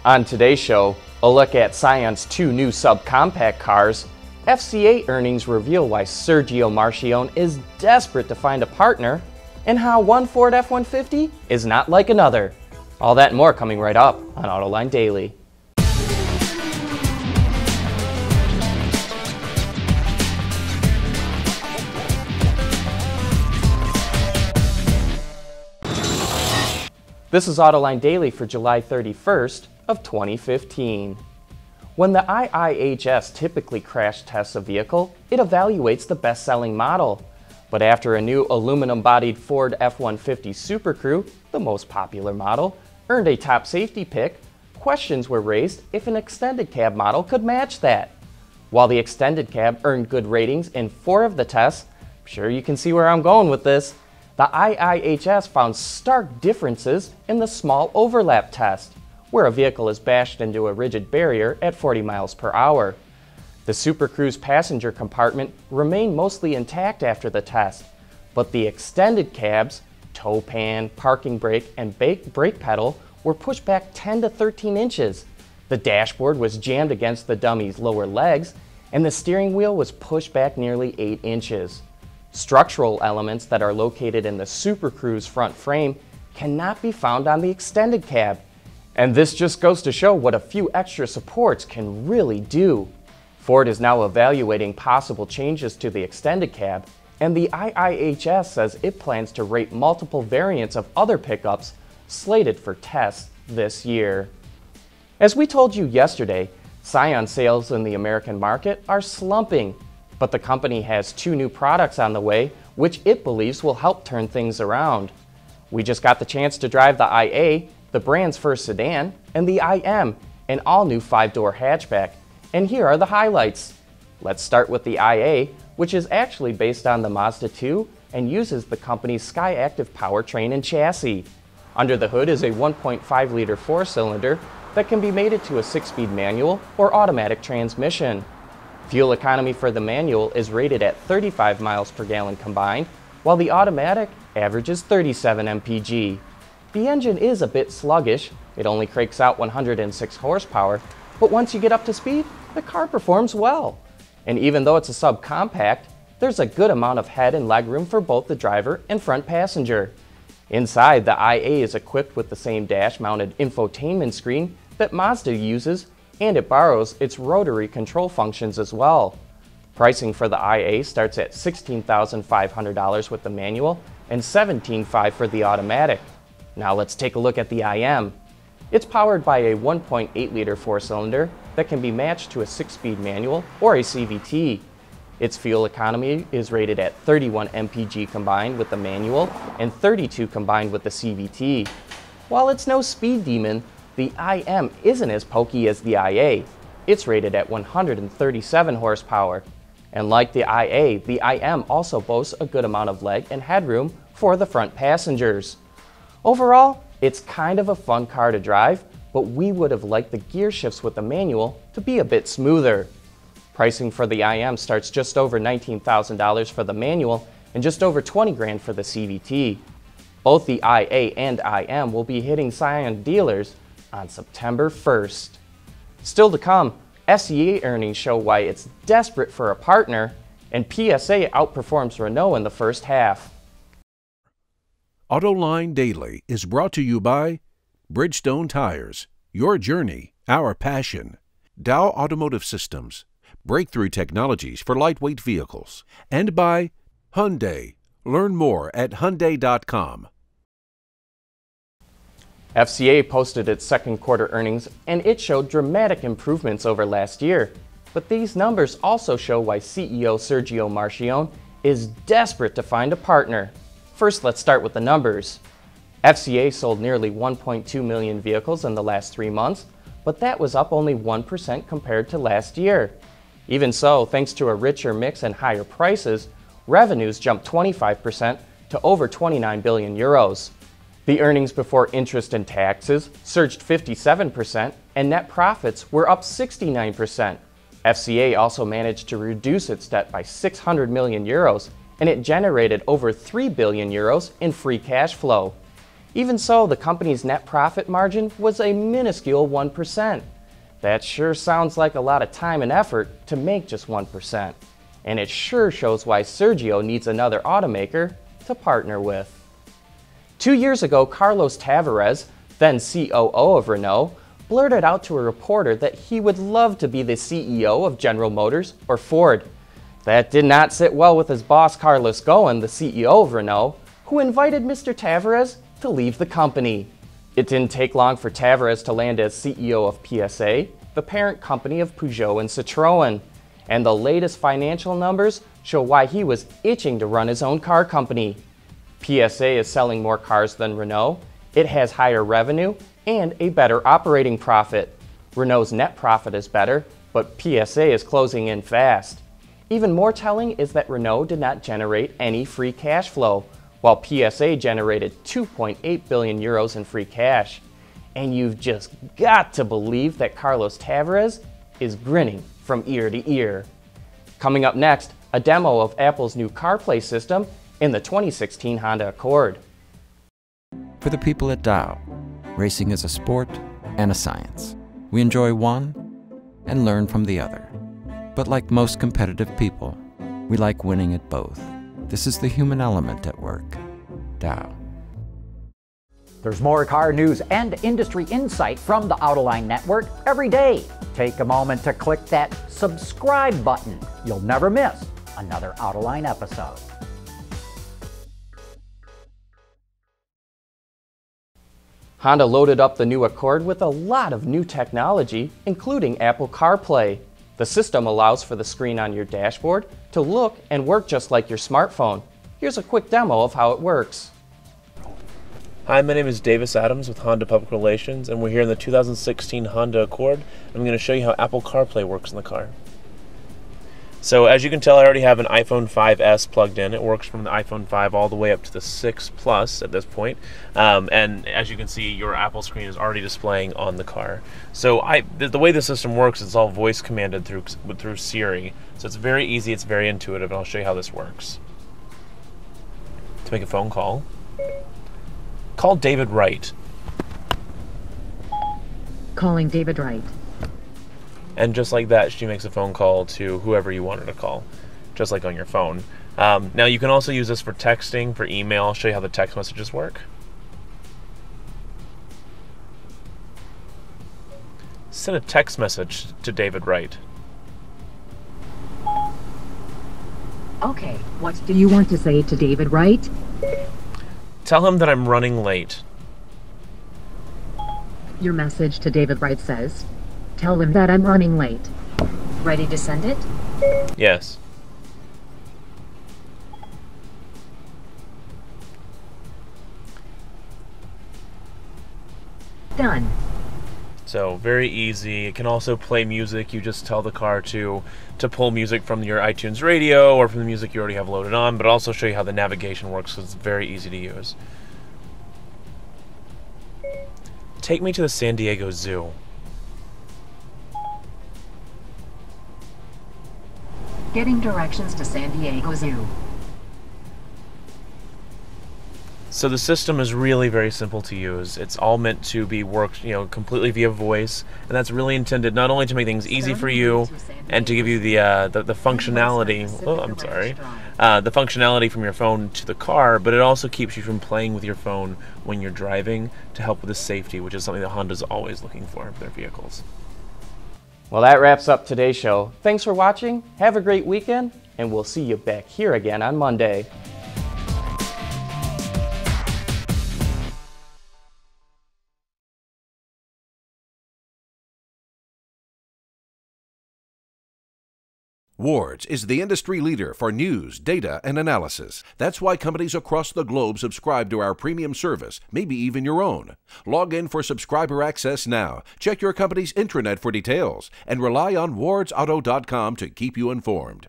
On today's show, a look at Scion's two new subcompact cars, FCA earnings reveal why Sergio Marchionne is desperate to find a partner, and how one Ford F-150 is not like another. All that and more coming right up on Autoline Daily. This is Autoline Daily for July 31st of 2015. When the IIHS typically crash tests a vehicle, it evaluates the best-selling model. But after a new aluminum-bodied Ford F-150 SuperCrew, the most popular model, earned a top safety pick, questions were raised if an extended cab model could match that. While the extended cab earned good ratings in 4 of the tests, I'm sure you can see where I'm going with this, the IIHS found stark differences in the small overlap test, where a vehicle is bashed into a rigid barrier at 40 miles per hour. The SuperCrew's passenger compartment remained mostly intact after the test, but the extended cab's tow pan, parking brake, and brake pedal were pushed back 10 to 13 inches. The dashboard was jammed against the dummy's lower legs, and the steering wheel was pushed back nearly 8 inches. Structural elements that are located in the SuperCrew's front frame cannot be found on the extended cab. And this just goes to show what a few extra supports can really do. Ford is now evaluating possible changes to the extended cab, and the IIHS says it plans to rate multiple variants of other pickups slated for tests this year. As we told you yesterday, Scion sales in the American market are slumping, but the company has 2 new products on the way, which it believes will help turn things around. We just got the chance to drive the IA, the brand's first sedan, and the IM, an all-new 5-door hatchback. And here are the highlights. Let's start with the IA, which is actually based on the Mazda 2 and uses the company's Skyactiv powertrain and chassis. Under the hood is a 1.5-liter 4-cylinder that can be mated to a 6-speed manual or automatic transmission. Fuel economy for the manual is rated at 35 miles per gallon combined, while the automatic averages 37 mpg. The engine is a bit sluggish. It only cranks out 106 horsepower, but once you get up to speed, the car performs well. And even though it's a subcompact, there's a good amount of head and legroom for both the driver and front passenger. Inside, the IA is equipped with the same dash-mounted infotainment screen that Mazda uses, and it borrows its rotary control functions as well. Pricing for the IA starts at $16,500 with the manual and $17,500 for the automatic. Now let's take a look at the IM. It's powered by a 1.8-liter 4-cylinder that can be matched to a 6-speed manual or a CVT. Its fuel economy is rated at 31 mpg combined with the manual and 32 combined with the CVT. While it's no speed demon, the IM isn't as pokey as the IA. It's rated at 137 horsepower. And like the IA, the IM also boasts a good amount of leg and headroom for the front passengers. Overall, it's kind of a fun car to drive, but we would have liked the gear shifts with the manual to be a bit smoother. Pricing for the IM starts just over $19,000 for the manual and just over $20,000 for the CVT. Both the IA and IM will be hitting Scion dealers on September 1st. Still to come, FCA earnings show why it's desperate for a partner, and PSA outperforms Renault in the first half. Autoline Daily is brought to you by Bridgestone Tires, your journey, our passion. Dow Automotive Systems, breakthrough technologies for lightweight vehicles. And by Hyundai. Learn more at Hyundai.com. FCA posted its second quarter earnings, and it showed dramatic improvements over last year. But these numbers also show why CEO Sergio Marchionne is desperate to find a partner. First, let's start with the numbers. FCA sold nearly 1.2 million vehicles in the last 3 months, but that was up only 1% compared to last year. Even so, thanks to a richer mix and higher prices, revenues jumped 25% to over 29 billion euros. The earnings before interest and taxes surged 57%, and net profits were up 69%. FCA also managed to reduce its debt by 600 million euros, and it generated over 3 billion euros in free cash flow. Even so, the company's net profit margin was a minuscule 1%. That sure sounds like a lot of time and effort to make just 1%. And it sure shows why Sergio needs another automaker to partner with. 2 years ago, Carlos Tavares, then COO of Renault, blurted out to a reporter that he would love to be the CEO of General Motors or Ford. That did not sit well with his boss Carlos Ghosn, the CEO of Renault, who invited Mr. Tavares to leave the company. It didn't take long for Tavares to land as CEO of PSA, the parent company of Peugeot and Citroën. And the latest financial numbers show why he was itching to run his own car company. PSA is selling more cars than Renault, it has higher revenue, and a better operating profit. Renault's net profit is better, but PSA is closing in fast. Even more telling is that Renault did not generate any free cash flow, while PSA generated 2.8 billion euros in free cash. And you've just got to believe that Carlos Tavares is grinning from ear to ear. Coming up next, a demo of Apple's new CarPlay system in the 2016 Honda Accord. For the people at Dow, racing is a sport and a science. We enjoy one and learn from the other. But like most competitive people, we like winning at both. This is the human element at work. Dow. There's more car news and industry insight from the Autoline network every day. Take a moment to click that subscribe button. You'll never miss another Autoline episode. Honda loaded up the new Accord with a lot of new technology, including Apple CarPlay. The system allows for the screen on your dashboard to look and work just like your smartphone. Here's a quick demo of how it works. Hi, my name is Davis Adams with Honda Public Relations, and we're here in the 2016 Honda Accord. I'm going to show you how Apple CarPlay works in the car. So as you can tell, I already have an iPhone 5S plugged in. It works from the iPhone 5 all the way up to the 6 Plus at this point. And as you can see, your Apple screen is already displaying on the car. So the way the system works, it's all voice commanded through Siri. So it's very easy, it's very intuitive, and I'll show you how this works. To make a phone call, call David Wright. Calling David Wright. And just like that, she makes a phone call to whoever you want her to call, just like on your phone. Now you can also use this for texting, for email. I'll show you how the text messages work. Send a text message to David Wright. Okay, what do you want to say to David Wright? Tell him that I'm running late. Your message to David Wright says, tell him that I'm running late. Ready to send it? Yes. Done. So very easy. It can also play music. You just tell the car to pull music from your iTunes radio or from the music you already have loaded on, but I'll also show you how the navigation works because it's very easy to use. Take me to the San Diego Zoo. Getting directions to San Diego Zoo. So the system is really very simple to use. It's all meant to be worked, completely via voice, and that's really intended not only to make things easy for you and to give you the functionality. Oh, I'm sorry, the functionality from your phone to the car, but it also keeps you from playing with your phone when you're driving to help with the safety, which is something that Honda's always looking for their vehicles. Well, that wraps up today's show. Thanks for watching. Have a great weekend, and we'll see you back here again on Monday. Wards is the industry leader for news, data, and analysis. That's why companies across the globe subscribe to our premium service, maybe even your own. Log in for subscriber access now, check your company's intranet for details, and rely on wardsauto.com to keep you informed.